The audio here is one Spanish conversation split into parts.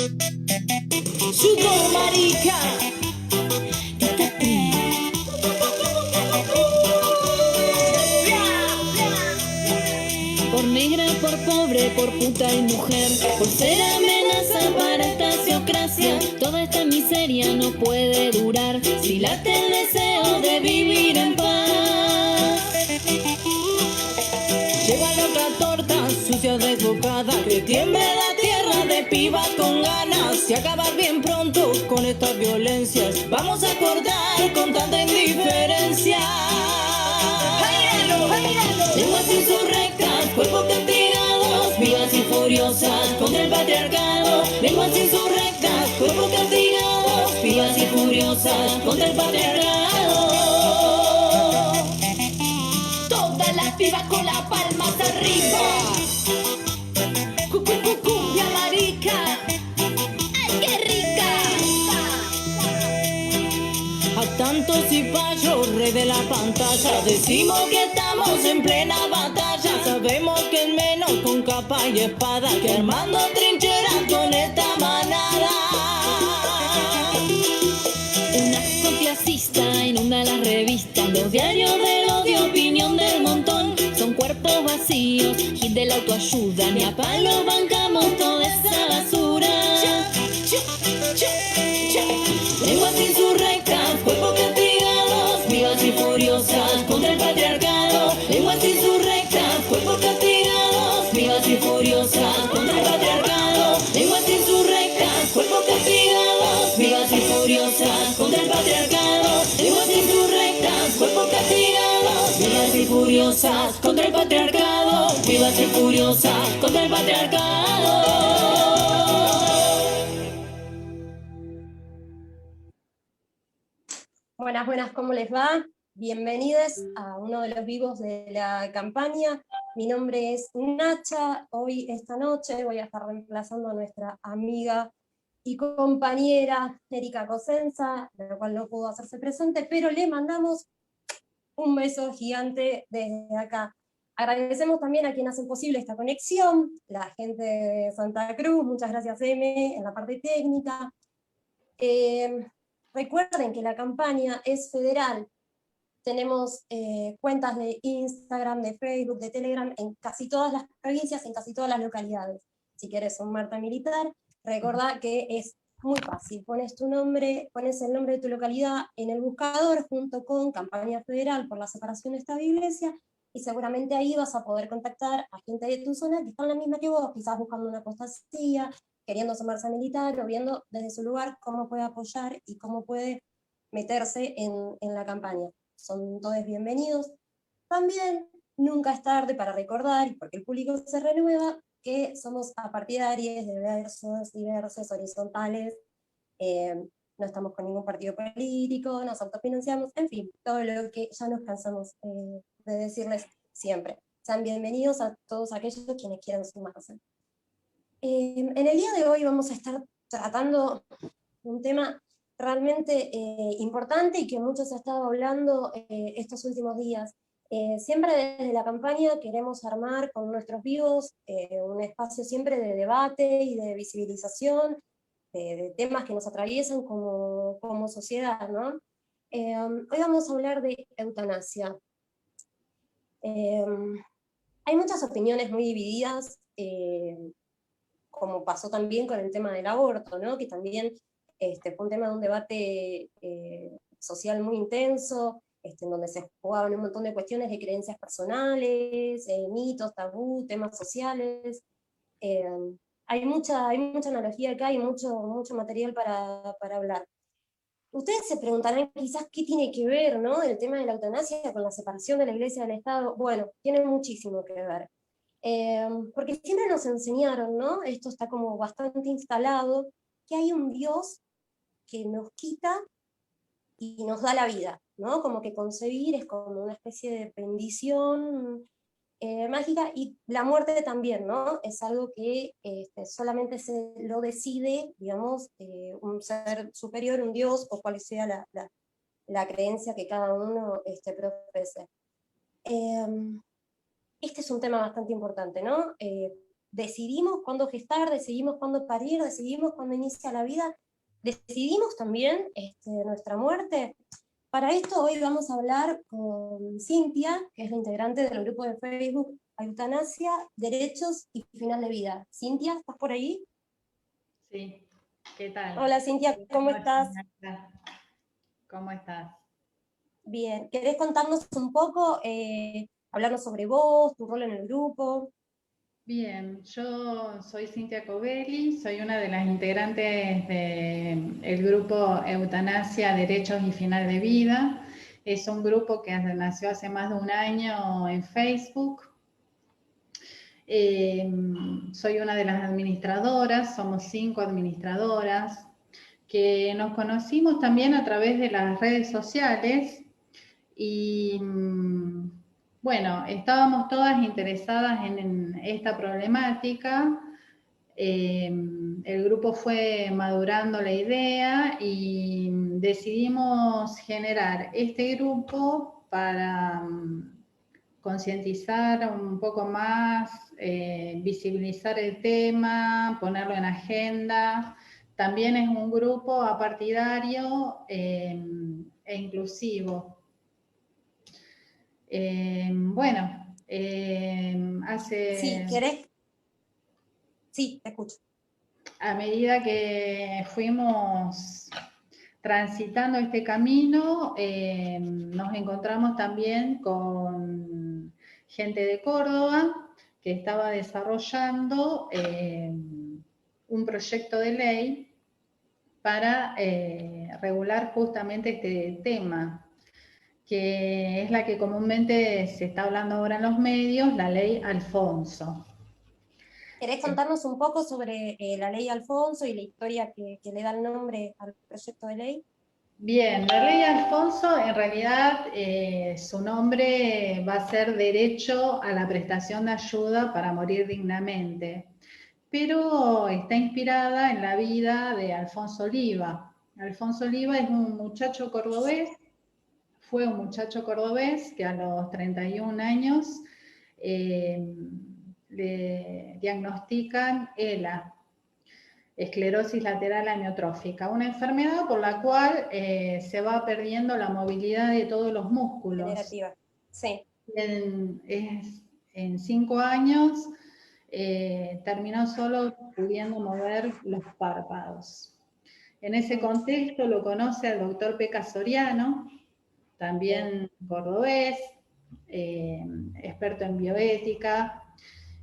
Sudor, marica. Por negra, por pobre, por puta y mujer, por ser amenaza para esta sociocracia. Toda esta miseria no puede durar si late el deseo de vivir en paz. Lleva loca torta, sucia desbocada, que tiemble la tierra de pibas con ganas. Y acabar bien pronto con estas violencias. Vamos a cortar con tanta indiferencia. Lenguas insurrectas, cuerpos castigados, vivas y furiosas contra el patriarcado. Lenguas insurrectas, cuerpos castigados, vivas y furiosas contra el patriarcado. Todas las pibas con las palmas arriba. Cumbia marica. ¡Ay, qué rica! A tantos cipayos, rey de la pantalla, decimos que estamos en plena batalla. Sabemos que es menos con capa y espada que armando trincheras con esta manada. Una clasista inunda las revistas, los diarios del odio, opinión del montón. Son cuerpos vacíos, hit de la autoayuda, ni a palo bancamos toda esa basura. Lenguas insurrectas, cuerpos castigados, vivas y furiosas contra el patriarcado. Lenguas insurrectas, cuerpos castigados, vivas y furiosas contra el patriarcado. Lenguas insurrectas, cuerpos castigados, vivas y furiosas contra el patriarcado. Lenguas insurrectas, cuerpos castigados, vivas y furiosas contra el patriarcado. Vivas y furiosas contra el patriarcado. Buenas, buenas, ¿cómo les va? Bienvenidos a uno de los vivos de la campaña. Mi nombre es Nacha. Hoy, esta noche, voy a estar reemplazando a nuestra amiga y compañera Erika Cosenza, la cual no pudo hacerse presente, pero le mandamos un beso gigante desde acá. Agradecemos también a quienes hacen posible esta conexión, la gente de Santa Cruz, muchas gracias M, en la parte técnica. Recuerden que la campaña es federal. Tenemos cuentas de Instagram, de Facebook, de Telegram en casi todas las provincias, en casi todas las localidades. Si quieres sumarte a militar, recordá que es muy fácil. Pones tu nombre, pones el nombre de tu localidad en el buscador junto con Campaña Federal por la separación de Estado e Iglesia, y seguramente ahí vas a poder contactar a gente de tu zona que está en la misma que vos, quizás buscando una apostasía, queriendo sumarse a militar o viendo desde su lugar cómo puede apoyar y cómo puede meterse en la campaña. Son todos bienvenidos. También nunca es tarde para recordar, porque el público se renueva, que somos apartidarios, diversos, horizontales, no estamos con ningún partido político, nos autofinanciamos, en fin, todo lo que ya nos cansamos de decirles siempre. Sean bienvenidos a todos aquellos quienes quieran sumarse. En el día de hoy vamos a estar tratando un tema realmente importante y que mucho se ha estado hablando estos últimos días. Siempre desde la campaña queremos armar con nuestros vivos un espacio siempre de debate y de visibilización de temas que nos atraviesan como sociedad, ¿no? Hoy vamos a hablar de eutanasia. Hay muchas opiniones muy divididas, como pasó también con el tema del aborto, ¿no? Que también fue un tema de un debate social muy intenso, en donde se jugaban un montón de cuestiones de creencias personales, mitos, tabú, temas sociales. Hay mucha analogía acá y mucho material para hablar. Ustedes se preguntarán quizás qué tiene que ver, ¿no? El tema de la eutanasia con la separación de la Iglesia del Estado. Bueno, tiene muchísimo que ver. Porque siempre nos enseñaron, ¿no? Esto está como bastante instalado, que hay un Dios que nos quita y nos da la vida, ¿no? Como que concebir es como una especie de bendición mágica, y la muerte también, ¿no? Es algo que solamente se lo decide, digamos, un ser superior, un Dios, o cual sea la creencia que cada uno profese. Este es un tema bastante importante, ¿no? decidimos cuándo gestar, decidimos cuándo parir, decidimos cuándo inicia la vida, decidimos también nuestra muerte. Para esto hoy vamos a hablar con Cintia, que es la integrante del grupo de Facebook Eutanasia, Derechos y Final de Vida. Cintia, ¿estás por ahí? Sí, ¿qué tal? Hola Cintia, ¿cómo estás? ¿Cómo estás? Bien, ¿querés contarnos un poco, hablarnos sobre vos, tu rol en el grupo? Bien, yo soy Cintia Covelli, soy una de las integrantes del grupo Eutanasia, Derechos y Final de Vida. Es un grupo que nació hace más de un año en Facebook. Soy una de las administradoras, somos 5 administradoras, que nos conocimos también a través de las redes sociales y bueno, estábamos todas interesadas en esta problemática. El grupo fue madurando la idea y decidimos generar este grupo para concientizar un poco más, visibilizar el tema, ponerlo en agenda. También es un grupo apartidario e inclusivo. Bueno, Sí, ¿querés? Sí, te escucho. A medida que fuimos transitando este camino, nos encontramos también con gente de Córdoba que estaba desarrollando un proyecto de ley para regular justamente este tema, que es la que comúnmente se está hablando ahora en los medios, la ley Alfonso. ¿Querés contarnos un poco sobre la ley Alfonso y la historia que le da el nombre al proyecto de ley? Bien, la ley Alfonso en realidad su nombre va a ser Derecho a la prestación de ayuda para morir dignamente, pero está inspirada en la vida de Alfonso Oliva. Alfonso Oliva es un muchacho cordobés, fue un muchacho cordobés que a los 31 años le diagnostican ELA, esclerosis lateral amiotrófica, una enfermedad por la cual se va perdiendo la movilidad de todos los músculos. Generativa, sí. En 5 años terminó solo pudiendo mover los párpados. En ese contexto lo conoce al doctor Peca Soriano, también cordobés, experto en bioética.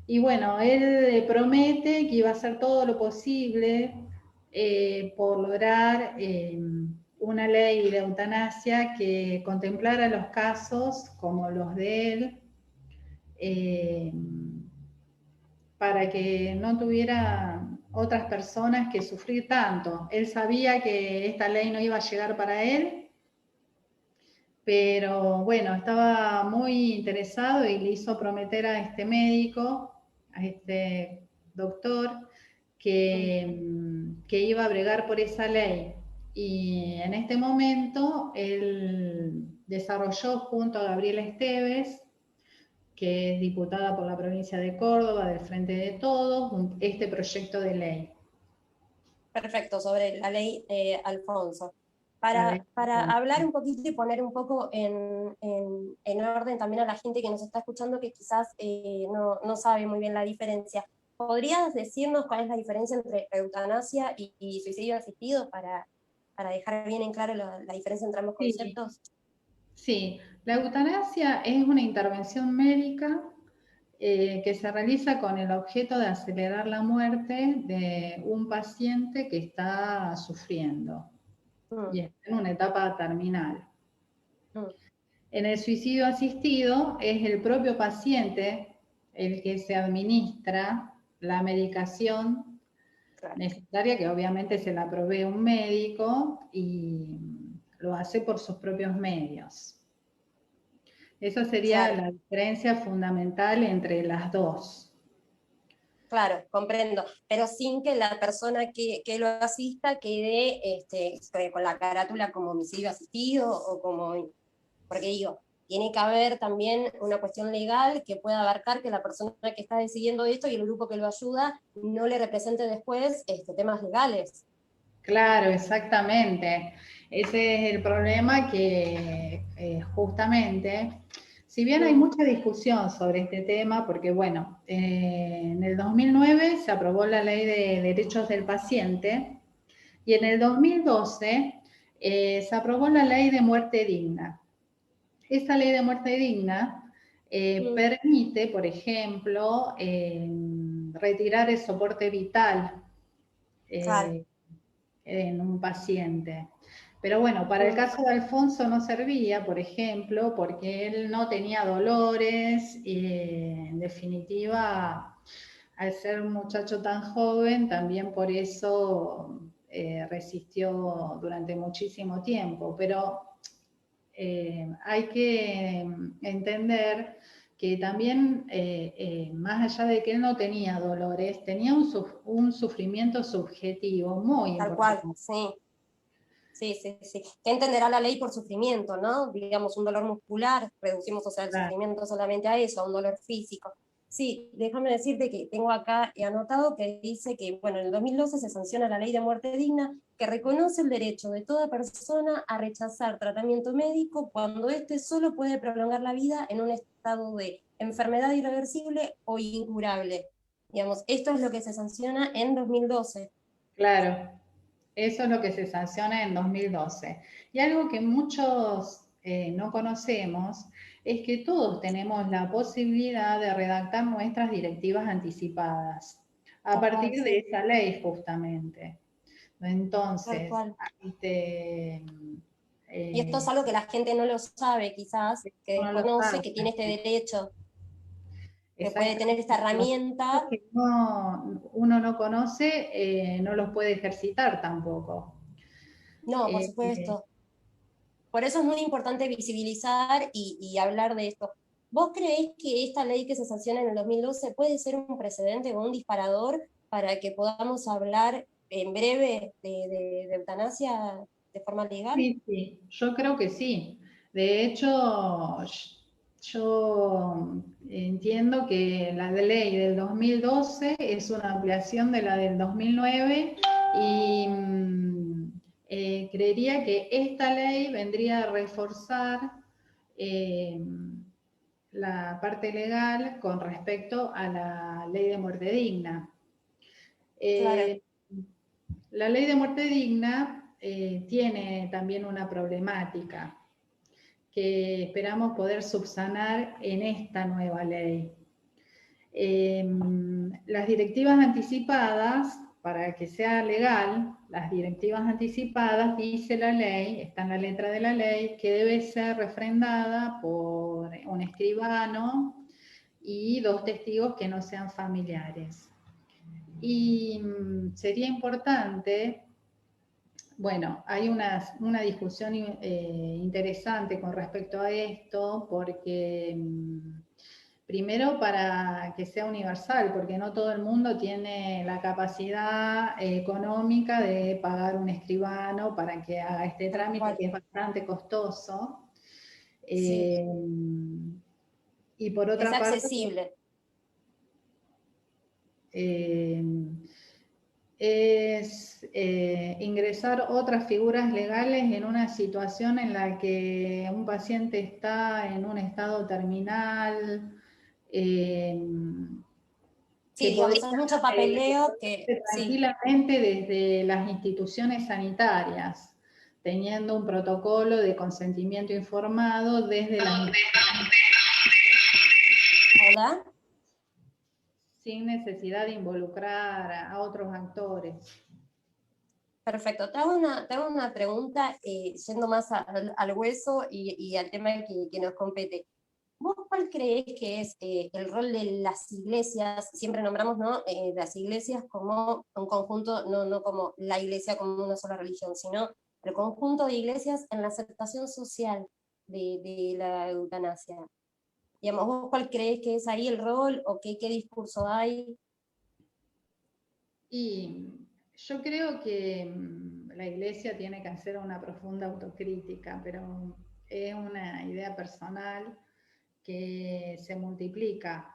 Y bueno, él promete que iba a hacer todo lo posible por lograr una ley de eutanasia que contemplara los casos como los de él, para que no tuviera otras personas que sufrir tanto. Él sabía que esta ley no iba a llegar para él, pero bueno, estaba muy interesado y le hizo prometer a este médico, a este doctor, que iba a bregar por esa ley. Y en este momento él desarrolló junto a Gabriela Esteves, que es diputada por la provincia de Córdoba, del Frente de Todos, este proyecto de ley. Perfecto, sobre la ley Alfonso. Para hablar un poquito y poner un poco en orden también a la gente que nos está escuchando que quizás no sabe muy bien la diferencia, ¿podrías decirnos cuál es la diferencia entre eutanasia y suicidio asistido para dejar bien en claro la diferencia entre ambos conceptos? Sí, la eutanasia es una intervención médica que se realiza con el objeto de acelerar la muerte de un paciente que está sufriendo y está en una etapa terminal. En el suicidio asistido es el propio paciente el que se administra la medicación necesaria, que obviamente se la provee un médico y lo hace por sus propios medios. Esa sería la diferencia fundamental entre las dos. Claro, comprendo, pero sin que la persona que lo asista quede con la carátula como homicidio asistido o como, porque digo, tiene que haber también una cuestión legal que pueda abarcar que la persona que está decidiendo esto y el grupo que lo ayuda no le represente después temas legales. Claro, exactamente. Ese es el problema que justamente, si bien hay mucha discusión sobre este tema, porque bueno, en el 2009 se aprobó la Ley de Derechos del Paciente y en el 2012 se aprobó la Ley de Muerte Digna. Esta Ley de Muerte Digna permite, por ejemplo, retirar el soporte vital Claro. en un paciente. Pero bueno, para el caso de Alfonso no servía, por ejemplo, porque él no tenía dolores y en definitiva, al ser un muchacho tan joven, también por eso resistió durante muchísimo tiempo. Pero hay que entender que también, más allá de que él no tenía dolores, tenía un sufrimiento subjetivo muy Tal cual, importante. sí. Sí, sí, sí. ¿Qué entenderá la ley por sufrimiento, no? Digamos, un dolor muscular, reducimos, o sea, el Claro. sufrimiento solamente a eso, a un dolor físico. Sí, déjame decirte que tengo acá anotado que dice que, bueno, en el 2012 se sanciona la ley de muerte digna que reconoce el derecho de toda persona a rechazar tratamiento médico cuando éste solo puede prolongar la vida en un estado de enfermedad irreversible o incurable. Digamos, esto es lo que se sanciona en 2012. Claro, eso es lo que se sanciona en 2012. Y algo que muchos no conocemos es que todos tenemos la posibilidad de redactar nuestras directivas anticipadas a Tal cual, partir de sí, esa ley justamente. tal Entonces, cual. este, Y esto es eh, algo que la gente no lo sabe, quizás, que uno lo desconoce, sabe. que tiene este derecho, que puede tener esta Exactamente. Los derechos herramienta. que uno no conoce, no los puede ejercitar tampoco. No, por Eh, supuesto. Por eso es muy importante visibilizar y hablar de esto. ¿Vos creés que esta ley que se sanciona en el 2012 puede ser un precedente o un disparador para que podamos hablar en breve de eutanasia de forma legal? Sí, sí, yo creo que sí. De hecho, yo entiendo que la ley del 2012 es una ampliación de la del 2009 y creería que esta ley vendría a reforzar eh, la parte legal con respecto a la ley de muerte digna. Claro, Eh, la ley de muerte digna tiene también una problemática que esperamos poder subsanar en esta nueva ley. Las directivas anticipadas, para que sea legal, las directivas anticipadas, dice la ley, está en la letra de la ley, que debe ser refrendada por un escribano y 2 testigos que no sean familiares. Y sería importante, bueno, hay una discusión interesante con respecto a esto, porque primero para que sea universal, porque no todo el mundo tiene la capacidad económica de pagar un escribano para que haga este tal trámite cual. que es bastante costoso. Sí, Eh, y por que otra sea parte, accesible. eh, es ingresar otras figuras legales en una situación en la que un paciente está en un estado terminal, eh, Sí, que digamos, podría es mucho papeleo que hacerse sí, tranquilamente desde las instituciones sanitarias, teniendo un protocolo de consentimiento informado desde las ¿verdad? sin necesidad de involucrar a otros actores. Perfecto. Te hago una pregunta yendo más al hueso y al tema que nos compete. ¿Vos cuál creés que es el rol de las iglesias? Siempre nombramos, ¿no? Las iglesias como un conjunto, no como la iglesia como una sola religión, sino el conjunto de iglesias en la aceptación social de la eutanasia. Digamos, ¿vos cuál creés que es ahí el rol o qué discurso hay? Y yo creo que la iglesia tiene que hacer una profunda autocrítica, pero es una idea personal que se multiplica.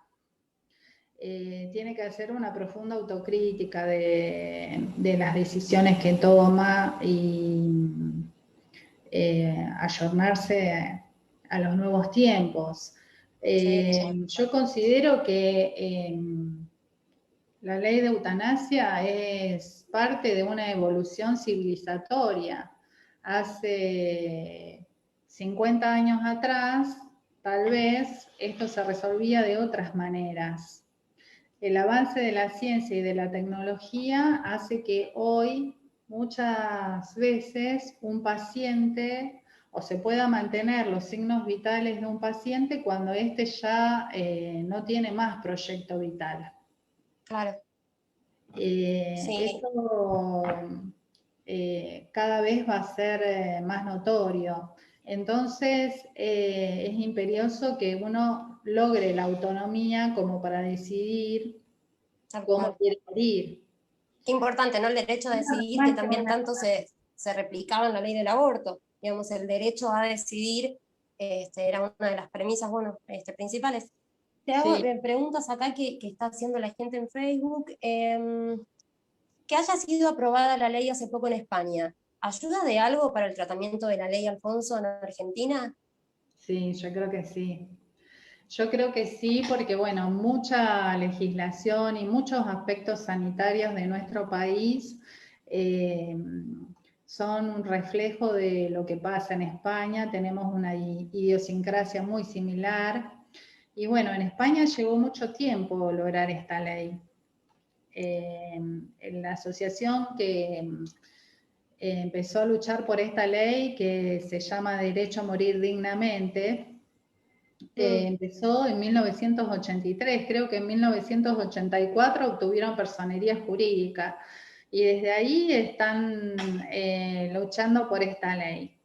Tiene que hacer una profunda autocrítica de las decisiones que toma y ayornarse a los nuevos tiempos. Yo considero que la ley de eutanasia es parte de una evolución civilizatoria. Hace 50 años atrás, tal vez esto se resolvía de otras maneras. El avance de la ciencia y de la tecnología hace que hoy muchas veces un paciente o se pueda mantener los signos vitales de un paciente cuando éste ya no tiene más proyecto vital. Claro. Sí. Esto cada vez va a ser más notorio. Entonces es imperioso que uno logre la autonomía como para decidir cómo quiere morir. Qué importante, ¿no? El derecho a decidir, que también tanto se replicaba en la ley del aborto. Digamos, el derecho a decidir era una de las premisas, bueno, principales. Te hago preguntas acá que está haciendo la gente en Facebook. Que haya sido aprobada la ley hace poco en España, ¿ayuda de algo para el tratamiento de la ley Alfonso en Argentina? Sí, yo creo que sí. Yo creo que sí, porque bueno, mucha legislación y muchos aspectos sanitarios de nuestro país son un reflejo de lo que pasa en España. Tenemos una idiosincrasia muy similar. Y bueno, en España llevó mucho tiempo lograr esta ley. La asociación que empezó a luchar por esta ley, que se llama Derecho a Morir Dignamente, empezó en 1983, creo que en 1984 obtuvieron personería jurídica y desde ahí están luchando por esta ley.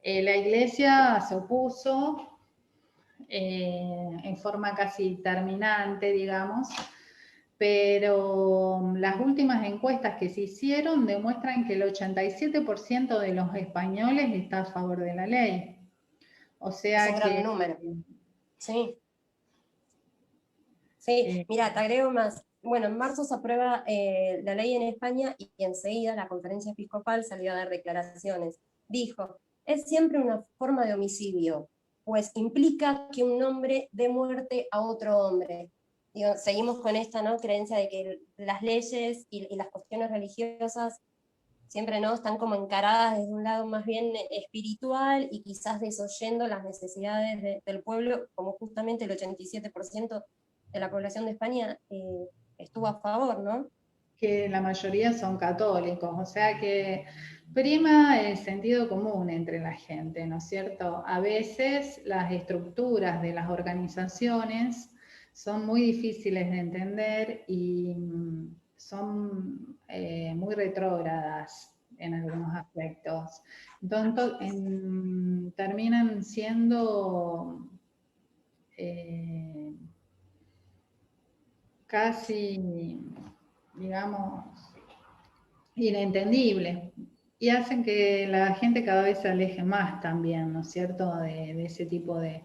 La Iglesia se opuso en forma casi terminante, digamos, pero las últimas encuestas que se hicieron demuestran que el 87% de los españoles está a favor de la ley. O sea es un gran número. Sí. Sí, mira, te agrego más. Bueno, en marzo se aprueba la ley en España y enseguida la conferencia episcopal salió a dar declaraciones. Dijo, es siempre una forma de homicidio, pues implica que un hombre dé muerte a otro hombre. Digo, seguimos con esta, ¿no?, creencia de que las leyes y las cuestiones religiosas siempre, ¿no?, están como encaradas desde un lado más bien espiritual y quizás desoyendo las necesidades del pueblo, como justamente el 87% de la población de España estuvo a favor, ¿no? Que la mayoría son católicos, o sea que prima el sentido común entre la gente, ¿no es cierto? A veces las estructuras de las organizaciones son muy difíciles de entender y son muy retrógradas en algunos aspectos. Entonces, terminan siendo casi, digamos, inentendibles y hacen que la gente cada vez se aleje más también, ¿no es cierto?, de ese tipo de...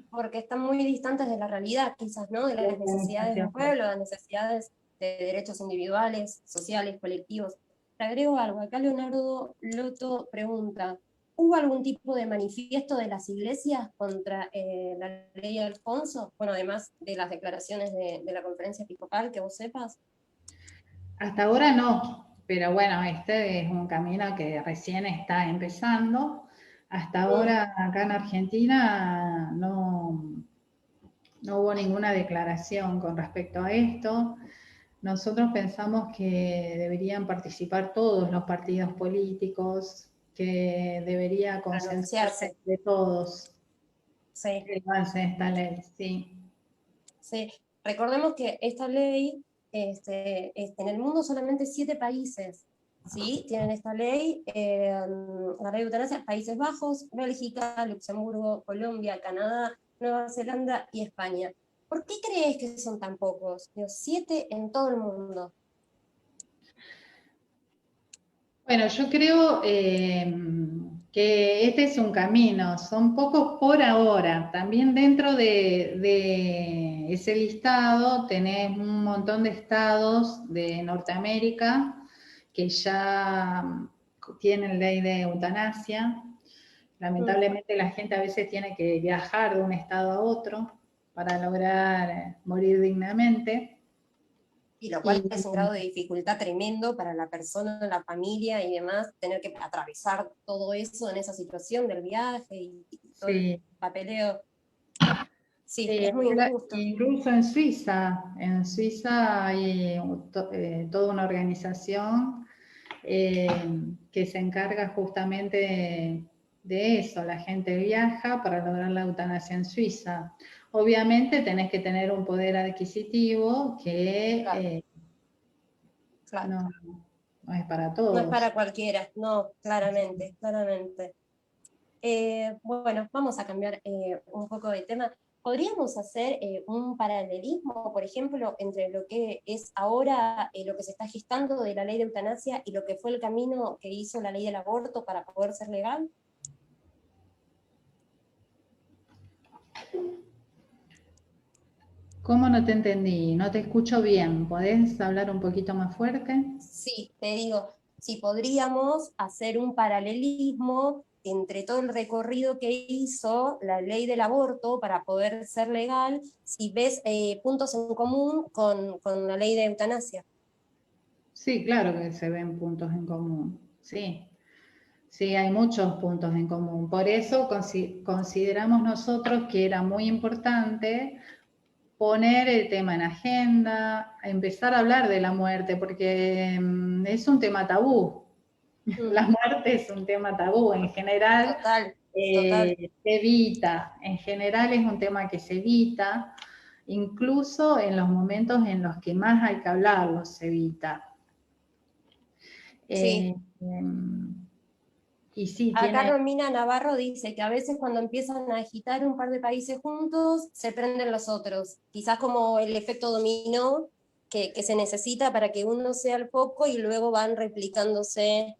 Porque están muy distantes de la realidad, quizás, ¿no?, de las necesidades del pueblo, las necesidades de derechos individuales, sociales, colectivos. Te agrego algo, acá Leonardo Loto pregunta, ¿hubo algún tipo de manifiesto de las iglesias contra la ley Alfonso? Bueno, además de las declaraciones de la conferencia episcopal, que vos sepas. Hasta ahora no, pero bueno, este es un camino que recién está empezando. Hasta ahora acá en Argentina no hubo ninguna declaración con respecto a esto. Nosotros pensamos que deberían participar todos los partidos políticos, que debería consensuarse de todos. Sí. El avance de esta ley, sí. Sí, recordemos que esta ley, en el mundo solamente 7 países, ¿sí?, tienen esta ley, la ley de eutanasia: Países Bajos, Bélgica, Luxemburgo, Colombia, Canadá, Nueva Zelanda y España. ¿Por qué crees que son tan pocos? 7 en todo el mundo. Bueno, yo creo que este es un camino, son pocos por ahora. También dentro de ese listado tenés un montón de estados de Norteamérica que ya tienen ley de eutanasia. Lamentablemente la gente a veces tiene que viajar de un estado a otro para lograr morir dignamente. Y lo cual Y es un grado de dificultad tremendo para la persona, la familia y demás, tener que atravesar todo eso en esa situación del viaje y todo el sí, papeleo. Sí, sí, es muy injusto. incluso en Suiza hay toda una organización que se encarga justamente de eso. La gente viaja para lograr la eutanasia en Suiza. Obviamente tenés que tener un poder adquisitivo que Claro, claro. no, no es para No es todos. para cualquiera, no, claramente, claramente. Bueno, vamos a cambiar un poco de tema. ¿Podríamos hacer un paralelismo, por ejemplo, entre lo que es ahora lo que se está gestando de la ley de eutanasia y lo que fue el camino que hizo la ley del aborto para poder ser legal? ¿Cómo no te entendí? No te escucho bien. ¿Podés hablar un poquito más fuerte? Sí, te digo, si podríamos hacer un paralelismo entre todo el recorrido que hizo la ley del aborto para poder ser legal, si ves puntos en común con la ley de eutanasia. Sí, claro que se ven puntos en común. Sí, sí, hay muchos puntos en común. Por eso consideramos nosotros que era muy importante poner el tema en agenda, empezar a hablar de la muerte, porque es un tema tabú. La muerte es un tema tabú. En general, Total, total. se evita. En general es un tema que se evita. Incluso en los momentos en los que más hay que hablarlo, se evita. Sí. Eh, em, y sí, Acá tiene, Romina Navarro dice que a veces cuando empiezan a agitar un par de países juntos, se prenden los otros. Quizás como el efecto dominó que se necesita para que uno sea el foco y luego van replicándose.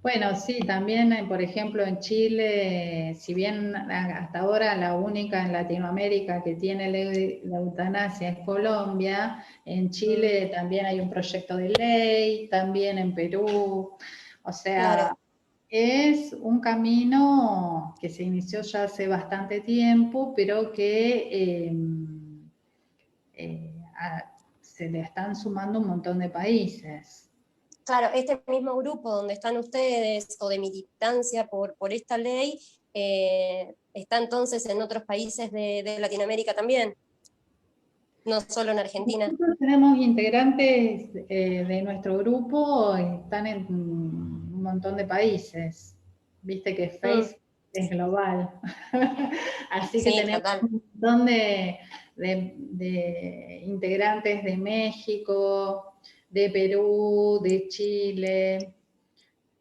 bueno, sí, también, por ejemplo, en Chile, si bien hasta ahora la única en Latinoamérica que tiene la eutanasia es Colombia, en Chile también hay un proyecto de ley, también en Perú, o sea, Claro, es un camino que se inició ya hace bastante tiempo, pero que se le están sumando un montón de países. claro, este mismo grupo donde están ustedes o de militancia por esta ley, está entonces en otros países de Latinoamérica también, no solo en Argentina. Nosotros tenemos integrantes de nuestro grupo, están en un montón de países. Viste que Mm, Facebook es global. Así que sí, tenemos total. un montón de integrantes de México, de Perú, de Chile.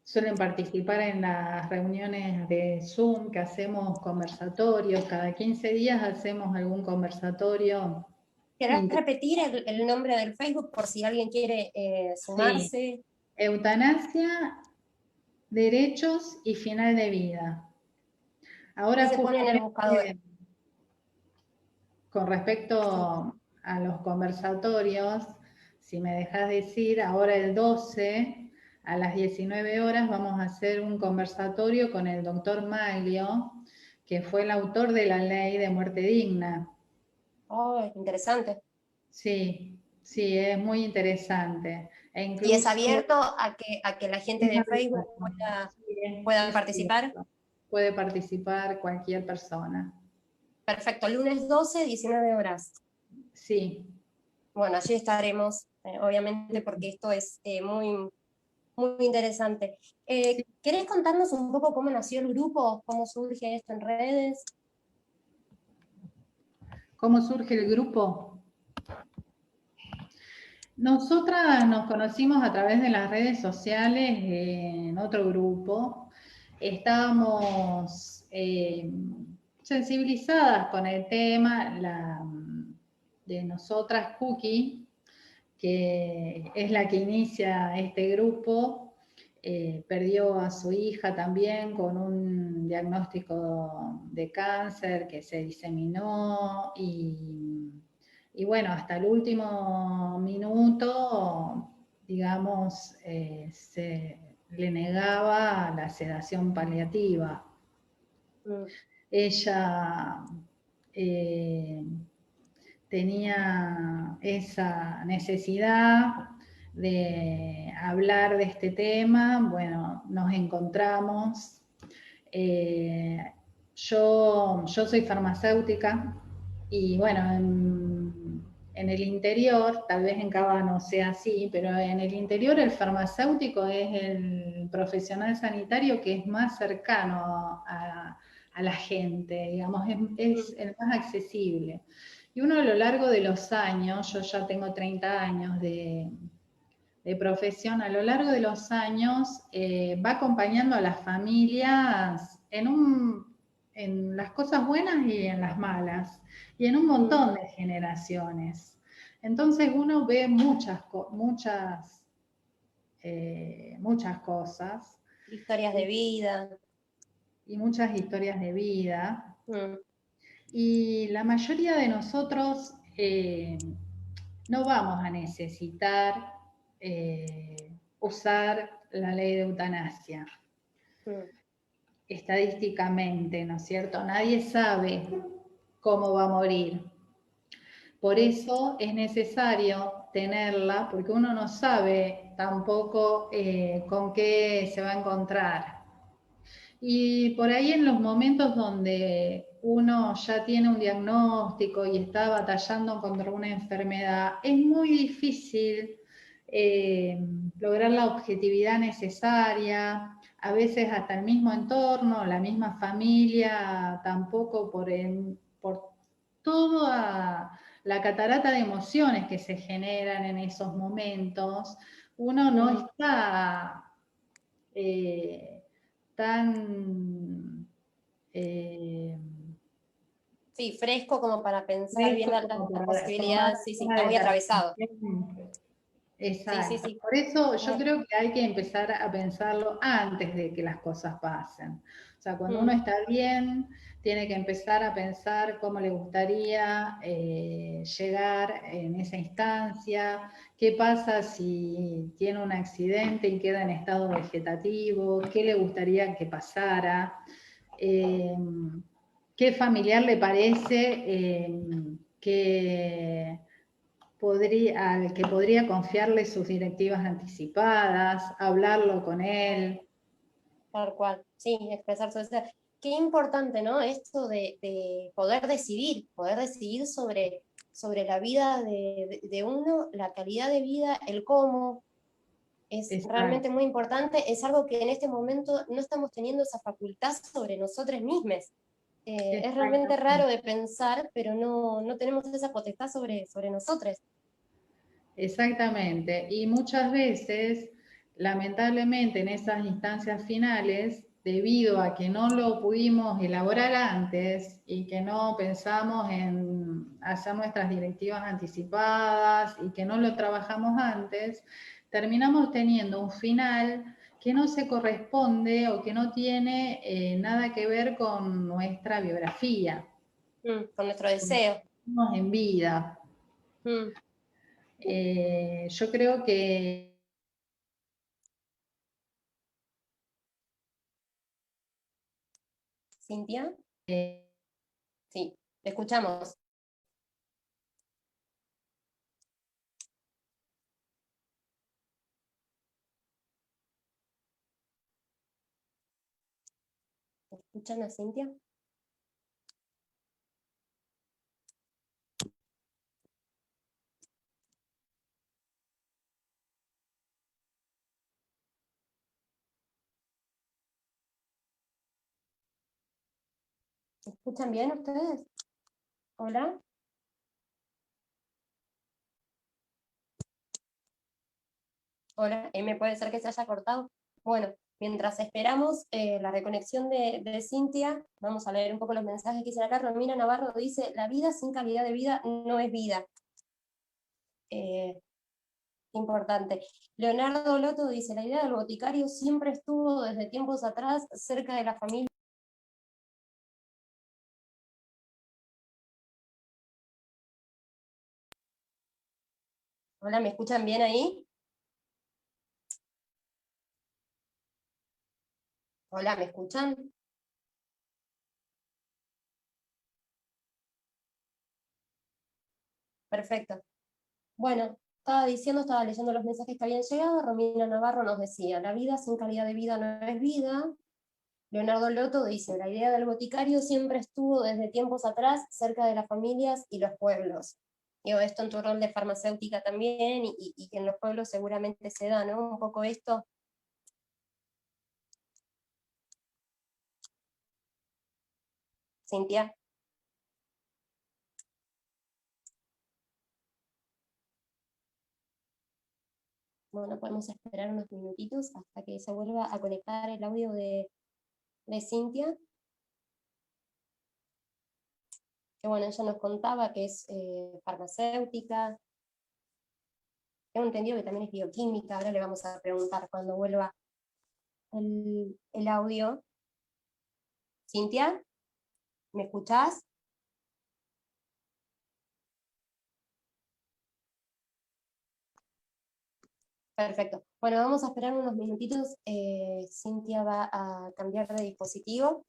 Suelen participar en las reuniones de Zoom que hacemos conversatorios. Cada 15 días hacemos algún conversatorio. ¿Querés repetir el nombre del Facebook por si alguien quiere Sí, sumarse? eutanasia, derechos y final de vida. Y Ahora se pone en el buscador. justamente con Sí. respecto a los conversatorios, si me dejas decir, ahora el 12 a las 19 horas vamos a hacer un conversatorio con el doctor Maglio, que fue el autor de la ley de muerte digna. Oh, interesante. Sí, sí, es muy interesante. E ¿Y es incluso abierto a que la gente es de Facebook abierto. pueda, Sí, pueda es participar? abierto. Puede participar cualquier persona. Perfecto, lunes 12, 19 horas. Sí. Bueno, allí estaremos, obviamente, porque esto es muy, muy interesante. Sí. ¿Querés contarnos un poco cómo nació el grupo? ¿Cómo surge esto en redes? ¿Cómo surge el grupo? Nosotras nos conocimos a través de las redes sociales en otro grupo. Estábamos sensibilizadas con el tema de nosotras, Cookie, que es la que inicia este grupo. perdió a su hija también con un diagnóstico de cáncer que se diseminó y bueno, hasta el último minuto, digamos, se le negaba la sedación paliativa. Ella tenía esa necesidad de hablar de este tema. Bueno, nos encontramos. Yo soy farmacéutica y bueno, en el interior, tal vez en Cava no sea así, pero en el interior el farmacéutico es el profesional sanitario que es más cercano a la gente, digamos, es el más accesible. Y uno a lo largo de los años, yo ya tengo 30 años de profesión, a lo largo de los años va acompañando a las familias en las cosas buenas y en las malas, y en un montón de generaciones. Entonces uno ve muchas cosas. Historias de vida. Y muchas historias de vida. Y la mayoría de nosotros no vamos a necesitar usar la ley de eutanasia. Estadísticamente, ¿no es cierto? Nadie sabe cómo va a morir. Por eso es necesario tenerla, porque uno no sabe tampoco con qué se va a encontrar. Y por ahí en los momentos donde uno ya tiene un diagnóstico y está batallando contra una enfermedad, es muy difícil lograr la objetividad necesaria. A veces hasta el mismo entorno, la misma familia, tampoco por toda la catarata de emociones que se generan en esos momentos, uno no está tan sí, fresco como para pensar bien las posibilidades, sí, está muy atravesado. Exacto. Sí. Por eso yo creo que hay que empezar a pensarlo antes de que las cosas pasen. O sea, cuando uno está bien, tiene que empezar a pensar cómo le gustaría llegar en esa instancia, qué pasa si tiene un accidente y queda en estado vegetativo, qué le gustaría que pasara, qué familiar le parece al que podría confiarle sus directivas anticipadas, hablarlo con él. Tal cual, sí, expresar su deseo. Qué importante, ¿no? Esto de poder decidir sobre la vida de uno, la calidad de vida, el cómo. Es realmente muy importante, es algo que en este momento no estamos teniendo esa facultad sobre nosotros mismos. Es realmente raro de pensar, pero no tenemos esa potestad sobre nosotros. Exactamente, y muchas veces, lamentablemente, en esas instancias finales, debido a que no lo pudimos elaborar antes y que no pensamos en hacer nuestras directivas anticipadas y que no lo trabajamos antes, terminamos teniendo un final que no se corresponde o que no tiene nada que ver con nuestra biografía. Con nuestro deseo. En vida. Yo creo que ¿Cintia? Sí, te escuchamos. ¿Me escuchan a Cintia? ¿Me escuchan bien ustedes? ¿Hola? Hola, me puede ser que se haya cortado. Bueno, mientras esperamos la reconexión de Cintia, vamos a leer un poco los mensajes que hice acá. Romina Navarro dice, la vida sin calidad de vida no es vida. importante. Leonardo Loto dice, la idea del boticario siempre estuvo desde tiempos atrás cerca de la familia. Hola, ¿me escuchan bien ahí? Hola, ¿me escuchan? Perfecto. Bueno, estaba leyendo los mensajes que habían llegado. Romina Navarro nos decía, la vida sin calidad de vida no es vida. Leonardo Loto dice, la idea del boticario siempre estuvo desde tiempos atrás cerca de las familias y los pueblos. Digo, esto en tu rol de farmacéutica también, y que en los pueblos seguramente se da, ¿no? Un poco esto. Cintia. Bueno, podemos esperar unos minutitos hasta que se vuelva a conectar el audio de Cintia. Que bueno, ella nos contaba que es farmacéutica. Tengo entendido que también es bioquímica. Ahora le vamos a preguntar cuando vuelva el audio. Cintia, ¿me escuchás? Perfecto. Bueno, vamos a esperar unos minutitos. Cintia va a cambiar de dispositivo.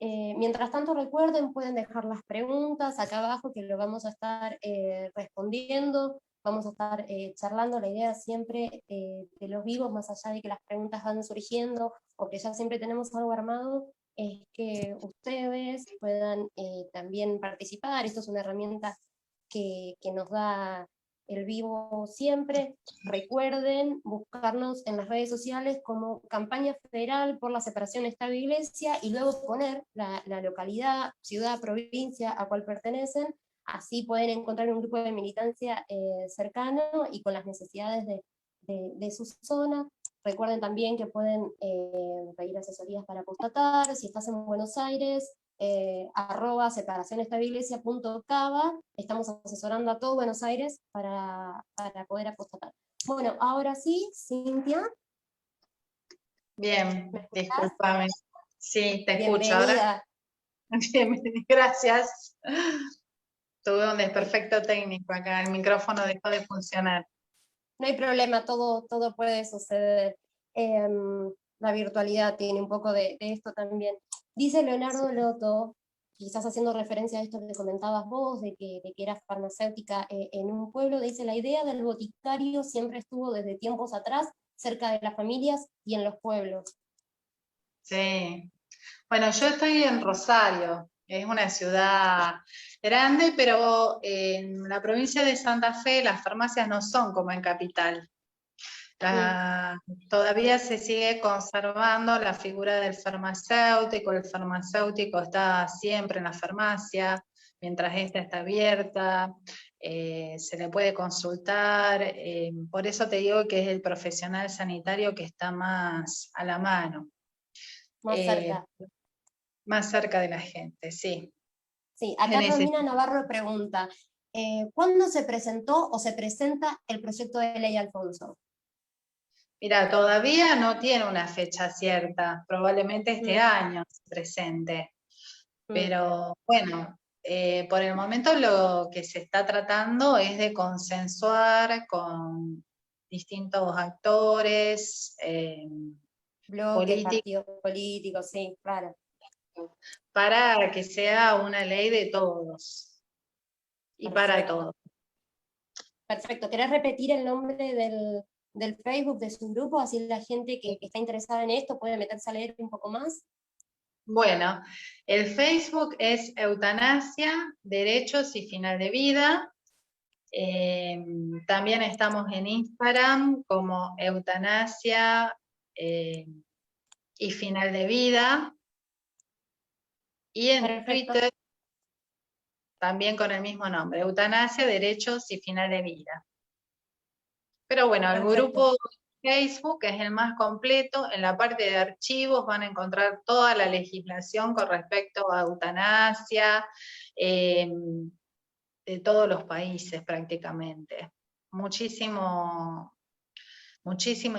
Mientras tanto, recuerden, pueden dejar las preguntas acá abajo, que lo vamos a estar respondiendo. Vamos a estar charlando. La idea siempre de los vivos, más allá de que las preguntas van surgiendo, o que ya siempre tenemos algo armado, es que ustedes puedan también participar. Esto es una herramienta que nos da el vivo siempre. Recuerden buscarnos en las redes sociales como Campaña Federal por la Separación Estado-Iglesia, y luego poner la localidad, ciudad, provincia a cual pertenecen. Así pueden encontrar un grupo de militancia cercano y con las necesidades de su zona. Recuerden también que pueden pedir asesorías para postatar. Si estás en Buenos Aires, @separacionestabiliglesia.cava, estamos asesorando a todo Buenos Aires para poder apostatar. Bueno, ahora sí, Cintia. Bien, discúlpame. Sí, te escucho Bienvenida. ahora. Bien, gracias. Tuve un desperfecto técnico acá, el micrófono dejó de funcionar. No hay problema, todo puede suceder. La virtualidad tiene un poco de esto también. Dice Leonardo Loto, quizás haciendo referencia a esto que comentabas vos, de que eras farmacéutica en un pueblo, dice, la idea del boticario siempre estuvo desde tiempos atrás cerca de las familias y en los pueblos. Sí. Bueno, yo estoy en Rosario, es una ciudad grande, pero en la provincia de Santa Fe las farmacias no son como en Capital. Todavía se sigue conservando la figura del farmacéutico. El farmacéutico está siempre en la farmacia, mientras esta está abierta, se le puede consultar, por eso te digo que es el profesional sanitario que está más a la mano. Más cerca. Más cerca de la gente, sí. Sí, acá Romina Navarro pregunta, ¿cuándo se presentó o se presenta el proyecto de ley Alfonso? Mira, todavía no tiene una fecha cierta, probablemente este año se presente, pero bueno, por el momento lo que se está tratando es de consensuar con distintos actores, bloques, partidos políticos, sí, claro. Para que sea una ley de todos y para todos. Perfecto. ¿Querés repetir el nombre del Facebook de su grupo? Así la gente que está interesada en esto puede meterse a leer un poco más. Bueno, el Facebook es Eutanasia, Derechos y Final de Vida. También estamos en Instagram como Eutanasia y Final de Vida. Y en Twitter también con el mismo nombre, Eutanasia, Derechos y Final de Vida. Pero bueno, el grupo Facebook es el más completo. En la parte de archivos van a encontrar toda la legislación con respecto a eutanasia, de todos los países prácticamente. muchísima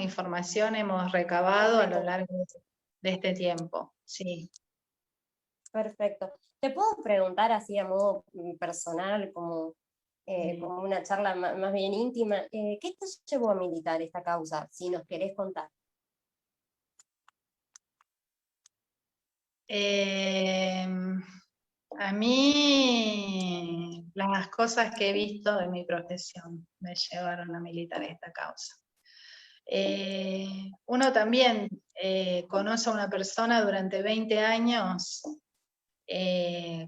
información hemos recabado a lo largo de este tiempo, sí. Perfecto. ¿Te puedo preguntar así a modo personal, como una charla más bien íntima, qué te llevó a militar esta causa, si nos querés contar? A mí las cosas que he visto de mi profesión me llevaron a militar esta causa. Uno también conoce a una persona durante 20 años,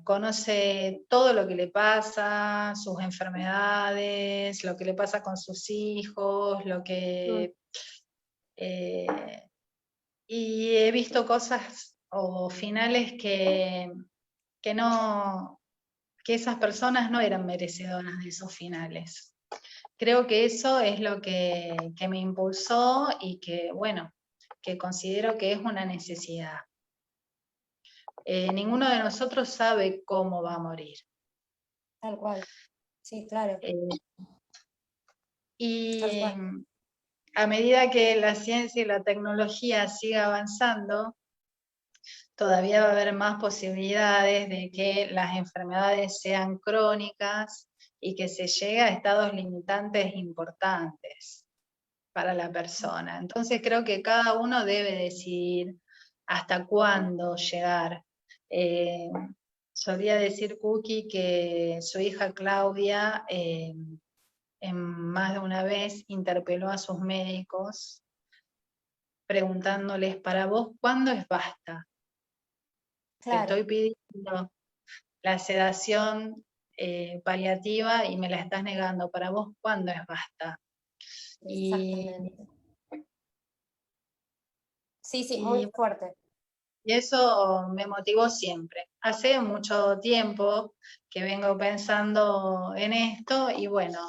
conoce todo lo que le pasa, sus enfermedades, lo que le pasa con sus hijos, y he visto cosas o finales que esas personas no eran merecedoras de esos finales. Creo que eso es lo que me impulsó y que, bueno, que considero que es una necesidad. Ninguno de nosotros sabe cómo va a morir. Tal cual, sí, claro. Y Tal cual. a medida que la ciencia y la tecnología siga avanzando, todavía va a haber más posibilidades de que las enfermedades sean crónicas y que se llegue a estados limitantes importantes para la persona. Entonces creo que cada uno debe decidir hasta cuándo llegar. Solía decir Cookie que su hija Claudia en más de una vez interpeló a sus médicos preguntándoles, para vos, ¿cuándo es basta? Te Claro. estoy pidiendo la sedación paliativa y me la estás negando. Para vos, ¿cuándo es basta? Exactamente. Sí, muy Y fuerte. eso me motivó siempre. Hace mucho tiempo que vengo pensando en esto y bueno,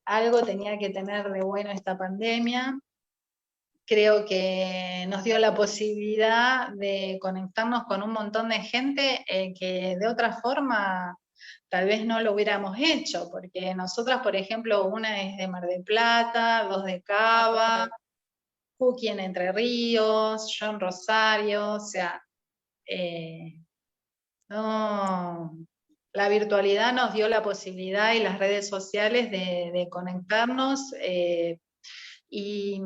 algo tenía que tener de bueno esta pandemia. Creo que nos dio la posibilidad de conectarnos con un montón de gente que de otra forma tal vez no lo hubiéramos hecho, porque nosotras, por ejemplo, una es de Mar del Plata, dos de Cava, Cookie en Entre Ríos, yo en Rosario, o sea, no, la virtualidad nos dio la posibilidad y las redes sociales de conectarnos y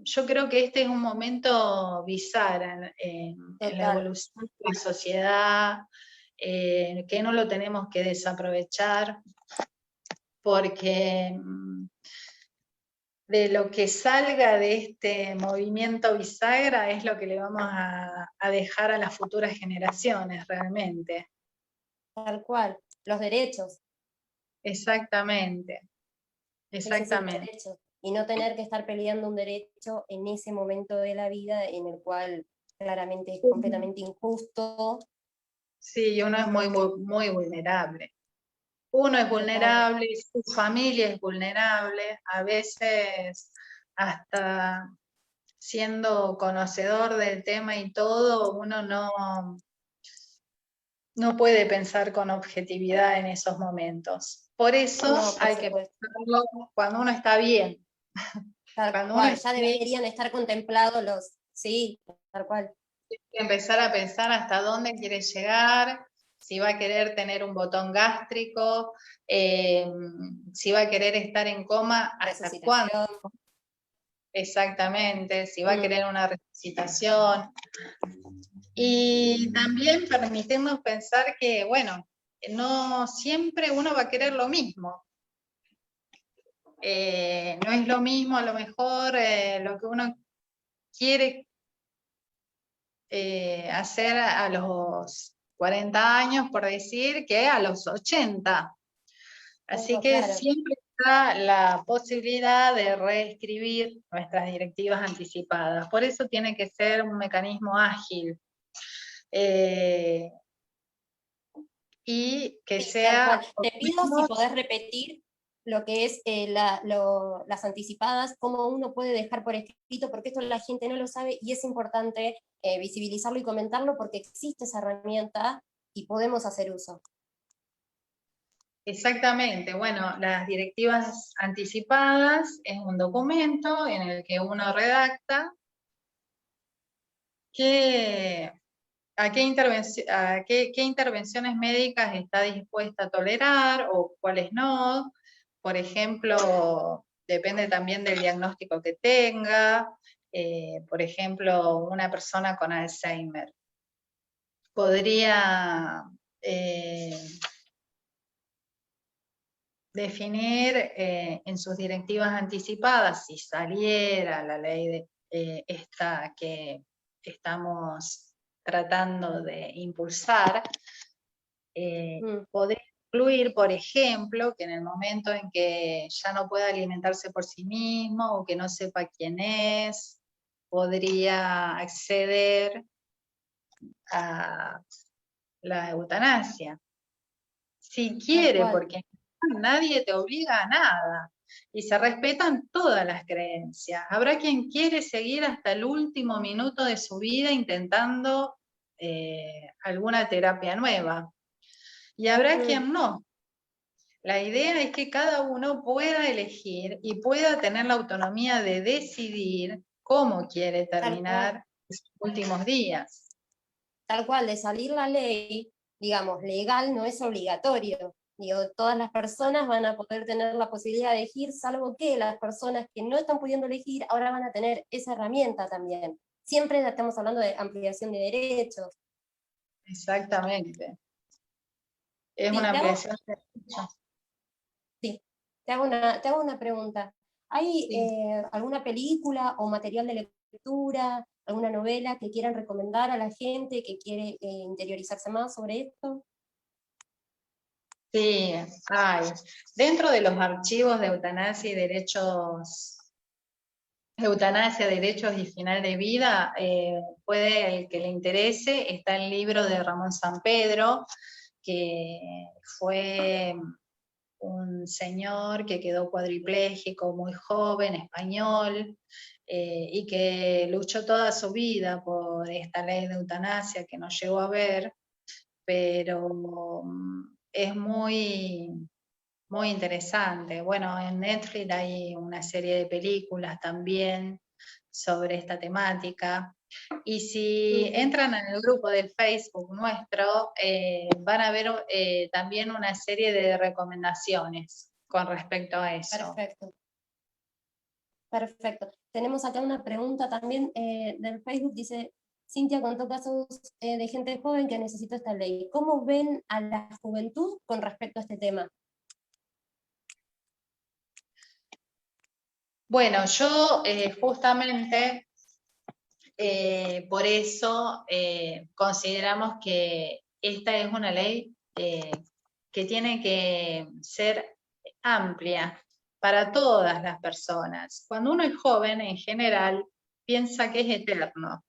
yo creo que este es un momento bisagra en la Total. evolución de la sociedad, que no lo tenemos que desaprovechar, porque de lo que salga de este movimiento bisagra es lo que le vamos a dejar a las futuras generaciones realmente. Tal cual. Los derechos. Exactamente, exactamente. Los derechos. Y no tener que estar peleando un derecho en ese momento de la vida en el cual claramente es completamente injusto. Sí, uno es muy vulnerable. Uno es vulnerable, su familia es vulnerable, a veces hasta siendo conocedor del tema y todo, uno no puede pensar con objetividad en esos momentos. Por eso hay que pensarlo cuando uno está bien. Tal cual, ya deberían estar contemplados los, sí, tal cual. Empezar a pensar hasta dónde quiere llegar, si va a querer tener un botón gástrico, si va a querer estar en coma, hasta cuándo. Exactamente, si va a querer una resucitación. Y también permitirnos pensar que, bueno, no siempre uno va a querer lo mismo. No es lo mismo a lo mejor lo que uno quiere hacer a los 40 años, por decir, que a los 80. Así que siempre está la posibilidad de reescribir nuestras directivas anticipadas. Por eso tiene que ser un mecanismo ágil. Y que sea... Te pido si podés repetir lo que es las anticipadas, cómo uno puede dejar por escrito, porque esto la gente no lo sabe y es importante visibilizarlo y comentarlo porque existe esa herramienta y podemos hacer uso. Exactamente, bueno, las directivas anticipadas es un documento en el que uno redacta qué intervenciones médicas está dispuesta a tolerar o cuáles no. Por ejemplo, depende también del diagnóstico que tenga. Por ejemplo, una persona con Alzheimer podría definir en sus directivas anticipadas, si saliera la ley esta que estamos tratando de impulsar, podría incluir, por ejemplo, que en el momento en que ya no pueda alimentarse por sí mismo o que no sepa quién es, podría acceder a la eutanasia. Si quiere, porque nadie te obliga a nada. Y se respetan todas las creencias. Habrá quien quiere seguir hasta el último minuto de su vida intentando alguna terapia nueva. Y habrá quien no. La idea es que cada uno pueda elegir y pueda tener la autonomía de decidir cómo quiere terminar sus últimos días. Tal cual, de salir la ley, digamos, legal no es obligatorio. Digo, todas las personas van a poder tener la posibilidad de elegir, salvo que las personas que no están pudiendo elegir ahora van a tener esa herramienta también. Siempre estamos hablando de ampliación de derechos. Exactamente. Es Sí, una ampliación de derechos. Sí, te hago una pregunta. ¿Hay alguna película o material de lectura, alguna novela que quieran recomendar a la gente que quiere interiorizarse más sobre esto? Sí, hay. Dentro de los archivos de eutanasia y derechos y final de vida, puede, el que le interese, está el libro de Ramón Sampedro, que fue un señor que quedó cuadripléjico muy joven, español, y que luchó toda su vida por esta ley de eutanasia que no llegó a ver, pero es muy, muy interesante. Bueno, en Netflix hay una serie de películas también sobre esta temática. Y si entran en el grupo de Facebook nuestro, van a ver también una serie de recomendaciones con respecto a eso. Perfecto. Perfecto. Tenemos acá una pregunta también del Facebook, dice, Cintia contó casos de gente joven que necesita esta ley. ¿Cómo ven a la juventud con respecto a este tema? Bueno, yo justamente por eso consideramos que esta es una ley que tiene que ser amplia para todas las personas. Cuando uno es joven, en general, piensa que es eterno.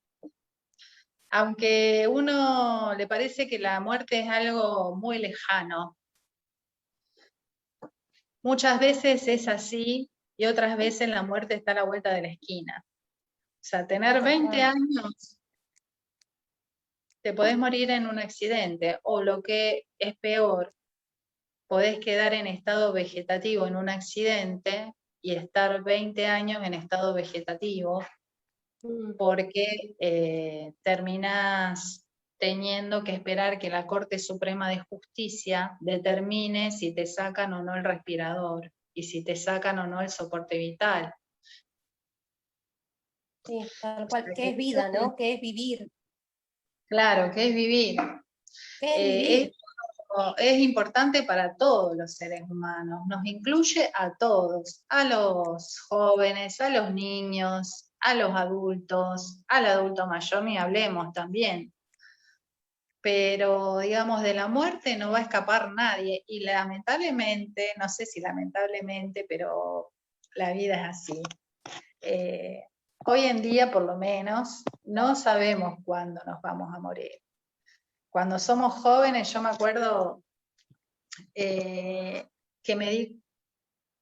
Aunque uno le parece que la muerte es algo muy lejano, muchas veces es así y otras veces la muerte está a la vuelta de la esquina. O sea, tener 20 años, te podés morir en un accidente, o lo que es peor, podés quedar en estado vegetativo en un accidente y estar 20 años en estado vegetativo, porque terminás teniendo que esperar que la Corte Suprema de Justicia determine si te sacan o no el respirador, y si te sacan o no el soporte vital. Sí, tal cual. ¿Qué es vida, no? ¿Qué es vivir? Claro, ¿qué es vivir? ¿Qué es vivir? Es importante para todos los seres humanos, nos incluye a todos, a los jóvenes, a los niños, a los adultos, al adulto mayor, ni hablemos también. Pero, digamos, de la muerte no va a escapar nadie, y lamentablemente, no sé si lamentablemente, pero la vida es así. Hoy en día, por lo menos, no sabemos cuándo nos vamos a morir. Cuando somos jóvenes, yo me acuerdo que me di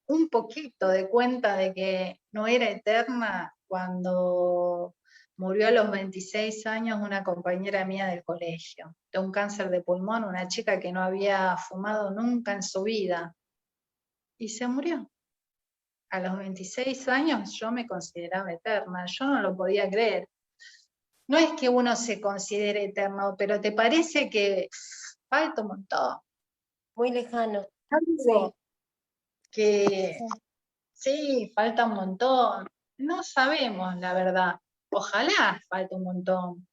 un poquito de cuenta de que no era eterna cuando Murió a los 26 años una compañera mía del colegio, de un cáncer de pulmón, una chica que no había fumado nunca en su vida, y se murió. A los 26 años yo me consideraba eterna, yo no lo podía creer. No es que uno se considere eterno, pero te parece que falta un montón. Muy lejano. Algo que Sí. sí, falta un montón. No sabemos, la verdad. Ojalá falte un montón,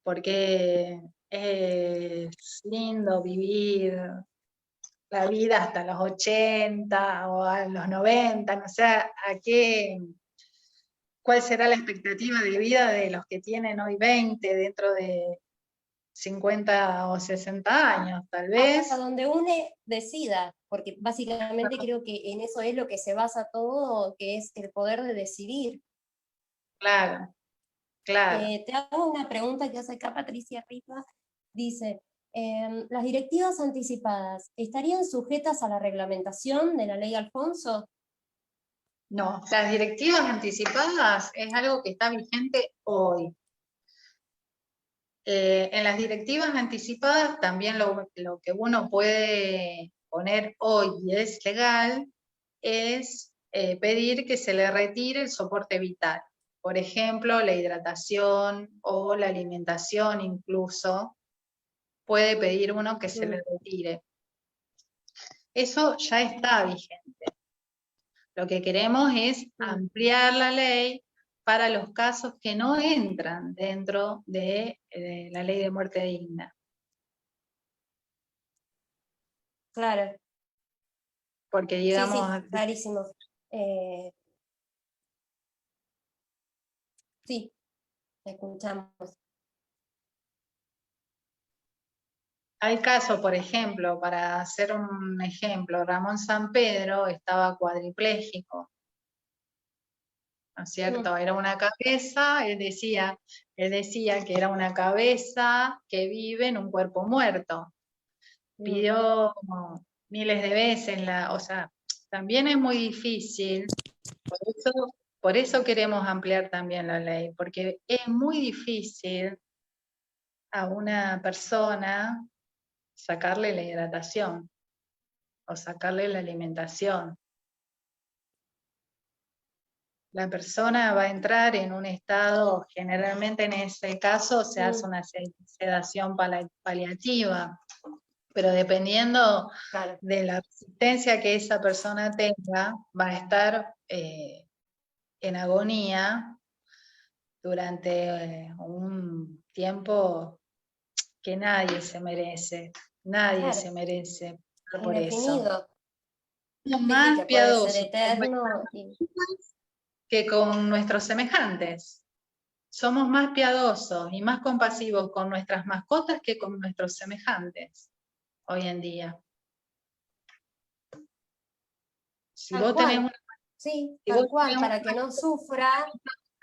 porque es lindo vivir la vida hasta los 80 o a los 90, no sé cuál será la expectativa de vida de los que tienen hoy 20 dentro de 50 o 60 años, tal vez. Hasta donde uno decida, porque básicamente creo que en eso es lo que se basa todo, que es el poder de decidir. Claro, claro. Te hago una pregunta que hace acá Patricia Ripa. Dice, ¿las directivas anticipadas estarían sujetas a la reglamentación de la ley Alfonso? No, las directivas anticipadas es algo que está vigente hoy. En las directivas anticipadas también lo que uno puede poner hoy y es legal es pedir que se le retire el soporte vital. Por ejemplo, la hidratación o la alimentación incluso, puede pedir uno que se le retire. Eso ya está vigente. Lo que queremos es ampliar la ley para los casos que no entran dentro de la ley de muerte digna. Claro. Porque digamos... Sí, clarísimo. Sí, te escuchamos. Hay casos, por ejemplo, para hacer un ejemplo, Ramón Sampedro estaba cuadripléjico, ¿no es cierto? Era una cabeza, él decía que era una cabeza que vive en un cuerpo muerto. Pidió como miles de veces, o sea, también es muy difícil, por eso queremos ampliar también la ley, porque es muy difícil a una persona sacarle la hidratación o sacarle la alimentación. La persona va a entrar en un estado, generalmente en ese caso se hace una sedación paliativa, pero dependiendo de la resistencia que esa persona tenga, va a estar en agonía durante un tiempo que nadie se merece. Nadie se merece por eso. Somos más piadosos que con nuestros semejantes. Somos más piadosos y más compasivos con nuestras mascotas que con nuestros semejantes hoy en día. Si vos tenés una... Sí, tal cual, para que no sufra.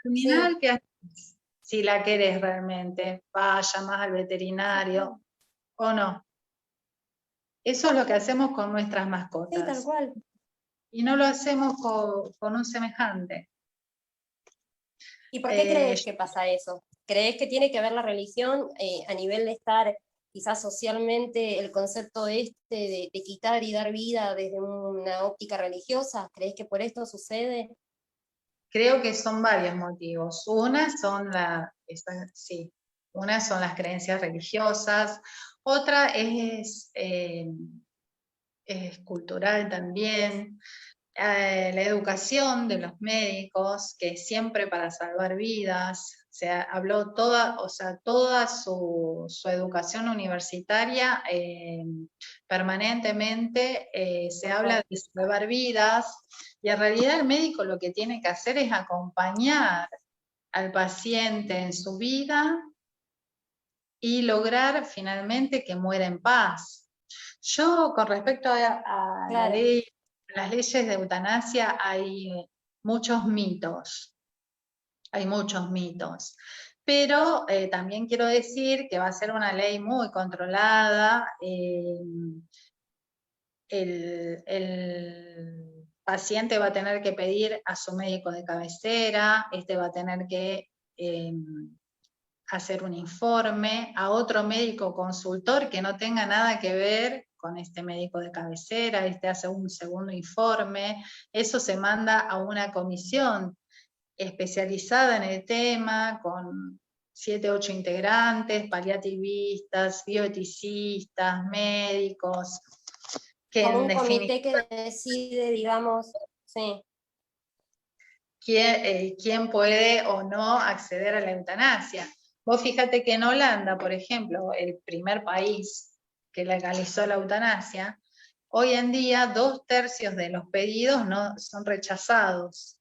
Terminal, ¿qué haces? Si la querés realmente, vaya más al veterinario o no. Eso es lo que hacemos con nuestras mascotas. Sí, tal cual. Y no lo hacemos con un semejante. ¿Y por qué crees que pasa eso? ¿Crees que tiene que ver la religión a nivel de estar quizás socialmente el concepto de quitar y dar vida desde una óptica religiosa? ¿Crees que por esto sucede? Creo que son varios motivos. Una son las creencias religiosas, otra es cultural también. La educación de los médicos, que siempre para salvar vidas, se habló toda su educación universitaria, permanentemente se habla de salvar vidas, y en realidad el médico lo que tiene que hacer es acompañar al paciente en su vida y lograr finalmente que muera en paz. Yo, con respecto a la ley, las leyes de eutanasia, hay muchos mitos. Pero también quiero decir que va a ser una ley muy controlada. El paciente va a tener que pedir a su médico de cabecera, va a tener que hacer un informe a otro médico consultor que no tenga nada que ver con este médico de cabecera, este hace un segundo informe, eso se manda a una comisión especializada en el tema, con 7, 8 integrantes, paliativistas, bioeticistas, médicos, que Como en un comité definitiva que decide, digamos, sí. quién puede o no acceder a la eutanasia. Vos fíjate que en Holanda, por ejemplo, el primer país que legalizó la eutanasia, hoy en día 2/3 de los pedidos no son rechazados.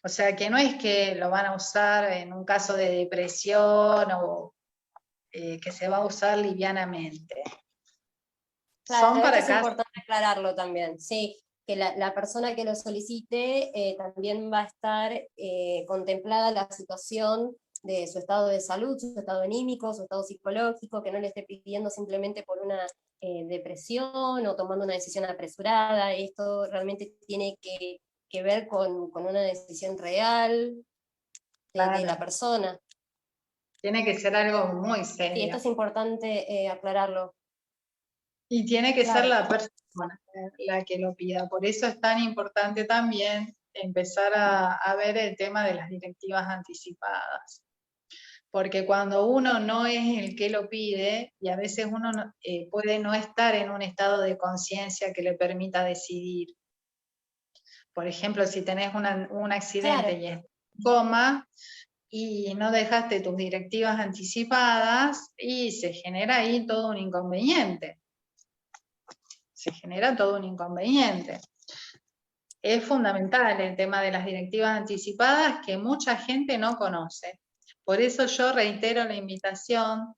O sea que no es que lo van a usar en un caso de depresión o que se va a usar livianamente. Claro, Son esto para es casos. importante aclararlo también, sí, que la persona que lo solicite también va a estar contemplada la situación de su estado de salud, su estado anímico, su estado psicológico, que no le esté pidiendo simplemente por una depresión o tomando una decisión apresurada. Esto realmente tiene que ver con una decisión real de la Claro, persona. tiene que ser algo muy Sí, esto serio. es importante aclararlo. Y tiene que ser Claro. la persona la que lo pida. Por eso es tan importante también empezar a ver el tema de las directivas anticipadas. Porque cuando uno no es el que lo pide, y a veces uno puede no estar en un estado de conciencia que le permita decidir. Por ejemplo, si tenés un accidente Claro. y estás en coma, y no dejaste tus directivas anticipadas, y se genera ahí todo un inconveniente. Se genera todo un inconveniente. Es fundamental el tema de las directivas anticipadas que mucha gente no conoce. Por eso yo reitero la invitación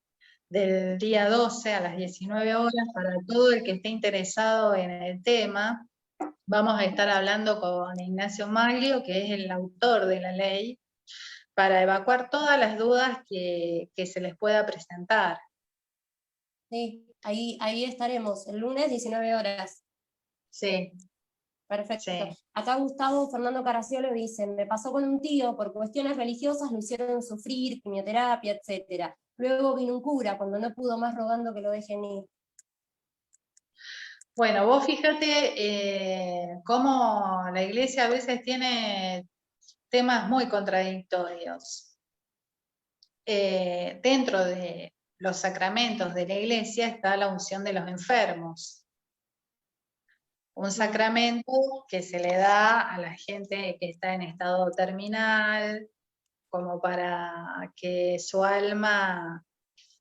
del día 12 a las 19 horas para todo el que esté interesado en el tema. Vamos a estar hablando con Ignacio Maglio, que es el autor de la ley, para evacuar todas las dudas que se les pueda presentar. Sí, ahí estaremos, el lunes 19 horas. Sí, Perfecto. sí. Acá Gustavo Fernando Caraciolo dice, me pasó con un tío, por cuestiones religiosas lo hicieron sufrir, quimioterapia, etc. Luego vino un cura, cuando no pudo más rogando que lo dejen ir. Bueno, vos fíjate cómo la iglesia a veces tiene temas muy contradictorios. Dentro de los sacramentos de la iglesia está la unción de los enfermos. Un sacramento que se le da a la gente que está en estado terminal, como para que su alma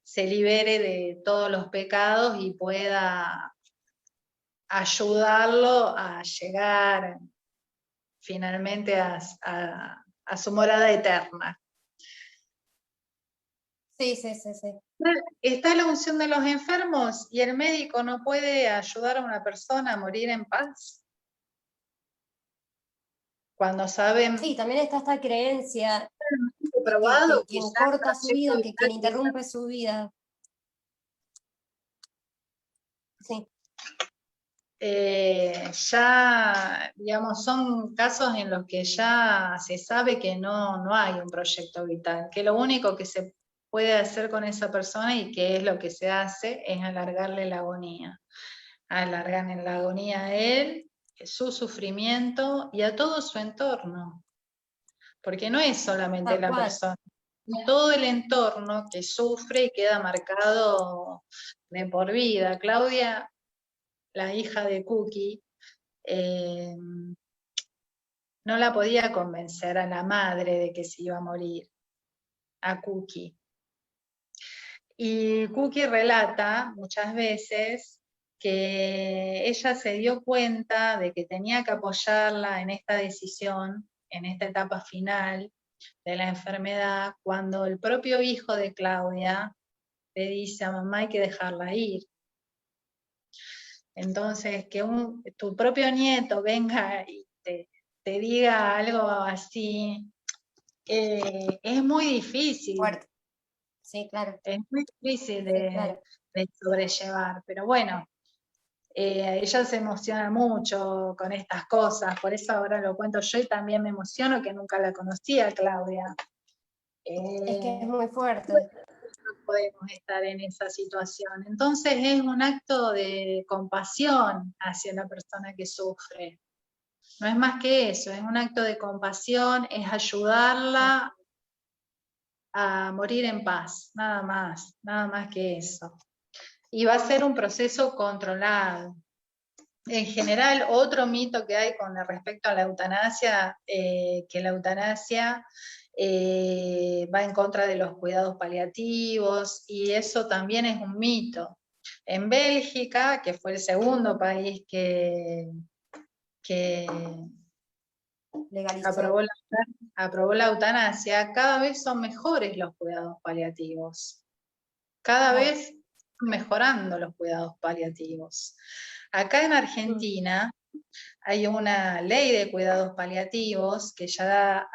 se libere de todos los pecados y pueda ayudarlo a llegar finalmente a su morada eterna. Sí, sí, sí, sí. Está la unción de los enfermos y el médico no puede ayudar a una persona a morir en paz. Cuando saben, Sí, también está esta creencia de probado que que quien ya el corta su proyecto vida, que quien vital de esa interrumpe su vida. Sí. ya, digamos, son casos en los que ya se sabe que no hay un proyecto vital, que lo único que se puede hacer con esa persona y que es lo que se hace es alargarle la agonía. Alargan en la agonía a él, su sufrimiento y a todo su entorno. Porque no es solamente Tal la cual. persona, es todo el entorno que sufre y queda marcado de por vida. Claudia, la hija de Cookie, no la podía convencer a la madre de que se iba a morir, a Cookie. Y Cookie relata muchas veces que ella se dio cuenta de que tenía que apoyarla en esta decisión, en esta etapa final de la enfermedad, cuando el propio hijo de Claudia le dice a mamá hay que dejarla ir. Entonces, que tu propio nieto venga y te diga algo así, es muy difícil. Fuerte. Sí, claro. Es muy difícil Sí, claro. de sobrellevar, pero bueno, ella se emociona mucho con estas cosas, por eso ahora lo cuento yo y también me emociono que nunca la conocía, Claudia. Es que es muy fuerte. No podemos estar en esa situación. Entonces es un acto de compasión hacia la persona que sufre. No es más que eso, es un acto de compasión, es ayudarla a morir en paz, nada más que eso. Y va a ser un proceso controlado. En general, otro mito que hay con respecto a la eutanasia, que la eutanasia va en contra de los cuidados paliativos, y eso también es un mito. En Bélgica, que fue el segundo país que Legalizó. aprobó la eutanasia, cada vez son mejores los cuidados paliativos. Cada vez mejorando los cuidados paliativos. Acá en Argentina hay una ley de cuidados paliativos que ya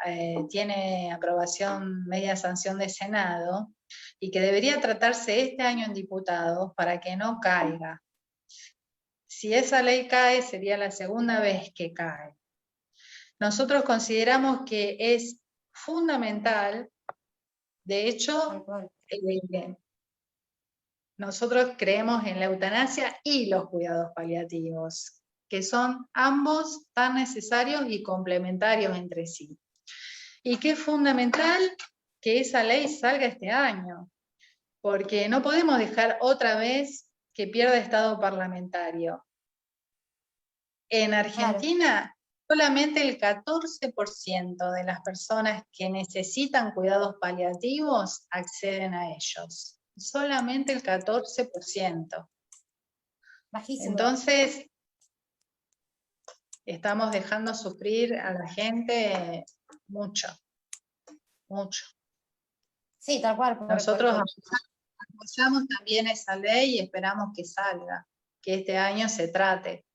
tiene aprobación media sanción de Senado y que debería tratarse este año en diputados para que no caiga. Si esa ley cae, sería la segunda vez que cae. Nosotros consideramos que es fundamental, de hecho, nosotros creemos en la eutanasia y los cuidados paliativos, que son ambos tan necesarios y complementarios entre sí. Y que es fundamental que esa ley salga este año, porque no podemos dejar otra vez que pierda estado parlamentario. En Argentina, solamente el 14% de las personas que necesitan cuidados paliativos acceden a ellos. Solamente el 14%. Bajísimo. Entonces, estamos dejando sufrir a la gente mucho, mucho. Sí, tal cual. Nosotros apoyamos también esa ley y esperamos que salga, que este año se trate.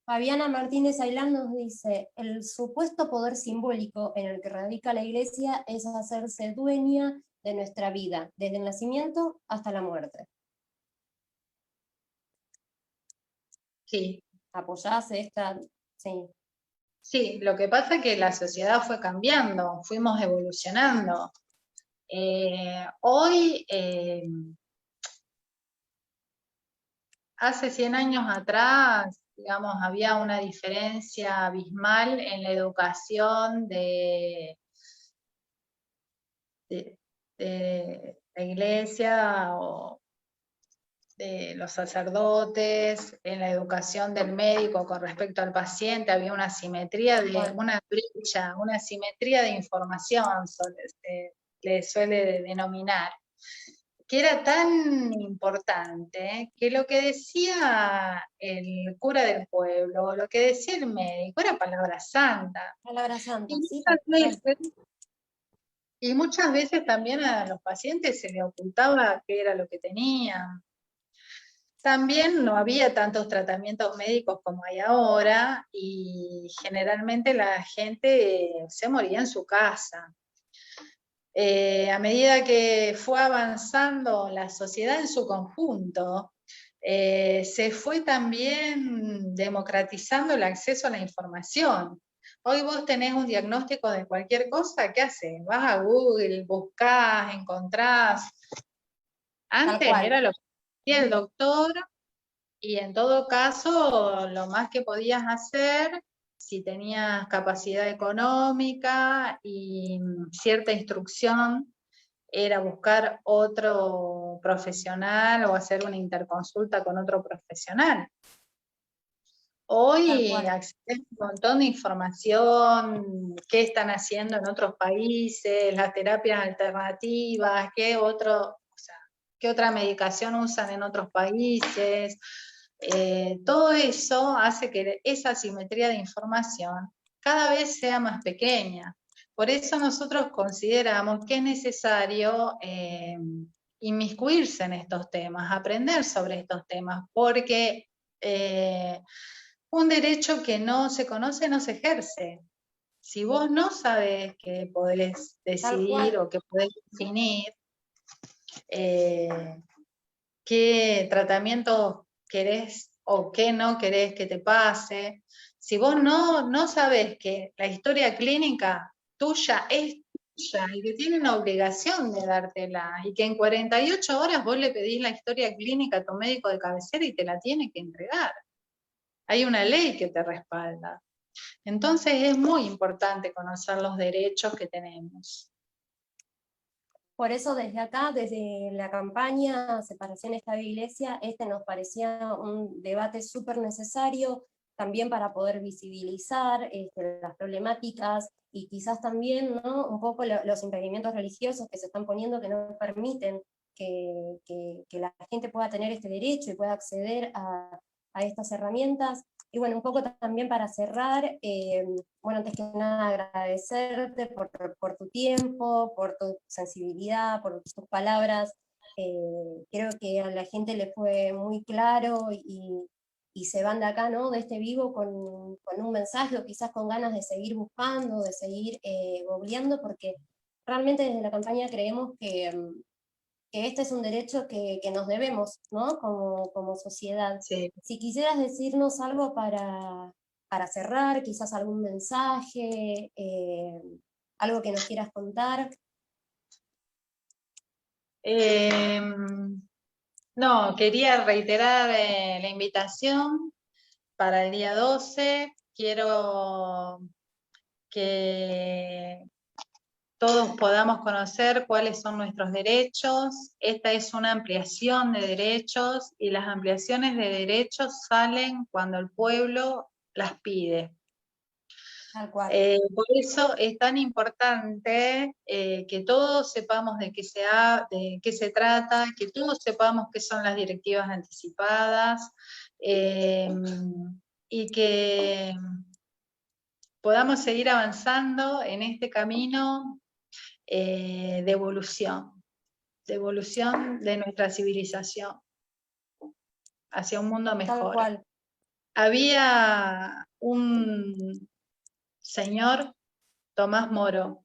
Fabiana Martínez Ailán nos dice, el supuesto poder simbólico en el que radica la Iglesia es hacerse dueña de nuestra vida, desde el nacimiento hasta la muerte. Sí. ¿Apoyás esta? Sí. Sí, lo que pasa es que la sociedad fue cambiando, fuimos evolucionando. Hoy, hace 100 años atrás, digamos, había una diferencia abismal en la educación de la iglesia o de los sacerdotes, en la educación del médico con respecto al paciente, había una asimetría, una brecha, una asimetría de información, le suele denominar, que era tan importante que lo que decía el cura del pueblo, lo que decía el médico, era palabra santa. Palabra santa, sí. Y muchas veces también a los pacientes se les ocultaba qué era lo que tenían. También no había tantos tratamientos médicos como hay ahora y generalmente la gente se moría en su casa. A medida que fue avanzando la sociedad en su conjunto, se fue también democratizando el acceso a la información. Hoy vos tenés un diagnóstico de cualquier cosa, ¿qué haces? Vas a Google, buscás, encontrás. Antes era lo que decía el doctor, y en todo caso, lo más que podías hacer, si tenías capacidad económica y cierta instrucción, era buscar otro profesional o hacer una interconsulta con otro profesional. Hoy accedes a un montón de información, qué están haciendo en otros países, las terapias alternativas, qué otra medicación usan en otros países. Todo eso hace que esa asimetría de información cada vez sea más pequeña. Por eso nosotros consideramos que es necesario inmiscuirse en estos temas, aprender sobre estos temas, porque un derecho que no se conoce no se ejerce. Si vos no sabés que podés decidir o que podés definir qué tratamiento querés o qué no querés que te pase, si vos no sabés que la historia clínica tuya es tuya y que tiene una obligación de dártela, y que en 48 horas vos le pedís la historia clínica a tu médico de cabecera y te la tiene que entregar. Hay una ley que te respalda. Entonces es muy importante conocer los derechos que tenemos. Por eso desde acá, desde la campaña Separación Estado-Iglesia, nos parecía un debate súper necesario, también para poder visibilizar las problemáticas y quizás también, ¿no?, un poco los impedimentos religiosos que se están poniendo que no permiten que la gente pueda tener este derecho y pueda acceder a estas herramientas. Y bueno, un poco también para cerrar, bueno, antes que nada agradecerte por tu tiempo, por tu sensibilidad, por tus palabras. Creo que a la gente le fue muy claro y se van de acá, ¿no?, de este vivo con un mensaje o quizás con ganas de seguir buscando, de seguir googleando, porque realmente desde la campaña creemos que este es un derecho que nos debemos, ¿no?, como sociedad. Sí. Si quisieras decirnos algo para cerrar, quizás algún mensaje, algo que nos quieras contar. No, quería reiterar la invitación para el día 12. Quiero que todos podamos conocer cuáles son nuestros derechos. Esta es una ampliación de derechos, y las ampliaciones de derechos salen cuando el pueblo las pide. Tal cual. Por eso es tan importante que todos sepamos de qué se trata, que todos sepamos qué son las directivas anticipadas, y que podamos seguir avanzando en este camino de evolución de nuestra civilización hacia un mundo mejor. Tal cual. Había un señor, Tomás Moro.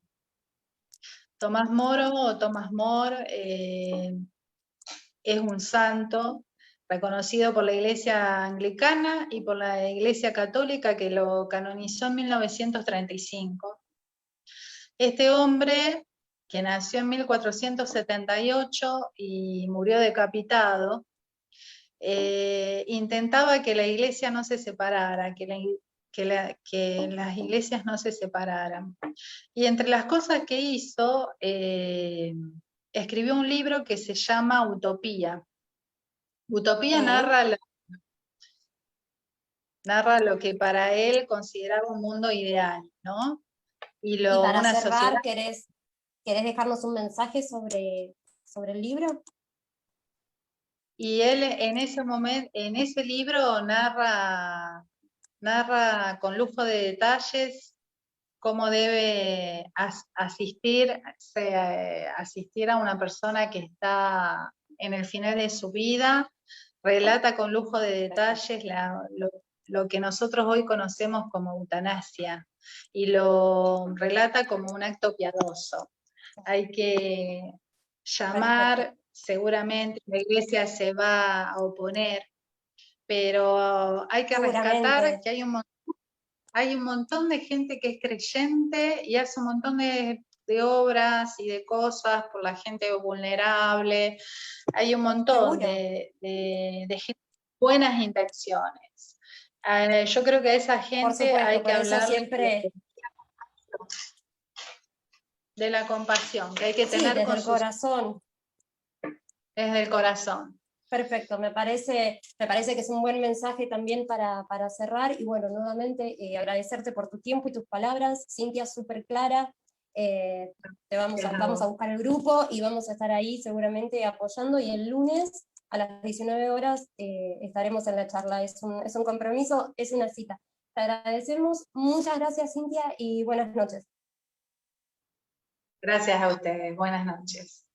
Tomás Moro o Tomás More es un santo reconocido por la Iglesia Anglicana y por la Iglesia Católica, que lo canonizó en 1935. Este hombre, que nació en 1478 y murió decapitado, intentaba que la Iglesia no se separara, que las iglesias no se separaran. Y entre las cosas que hizo, escribió un libro que se llama Utopía. Utopía narra lo que para él consideraba un mundo ideal, ¿no? Y para una cerrar, sociedad. ¿querés dejarnos un mensaje sobre el libro? Y él en ese libro narra con lujo de detalles cómo debe asistir a una persona que está en el final de su vida. Relata con lujo de detalles lo que nosotros hoy conocemos como eutanasia, y lo relata como un acto piadoso. Hay que llamar. Perfecto. Seguramente la Iglesia se va a oponer, pero hay que rescatar que hay un montón de gente que es creyente y hace un montón de obras y de cosas por la gente vulnerable. Hay un montón de gente con buenas intenciones. Yo creo que a esa gente supuesto, hay que por eso hablar siempre de la compasión, que hay que sí, tener desde el corazón. desde el corazón. Perfecto, me parece que es un buen mensaje también para cerrar, y bueno, nuevamente agradecerte por tu tiempo y tus palabras, Cintia, súper clara. Vamos a buscar el grupo y vamos a estar ahí seguramente apoyando, y el lunes a las 19 horas estaremos en la charla. Es un compromiso, es una cita. Te agradecemos, muchas gracias, Cintia, y buenas noches. Gracias a ustedes, buenas noches.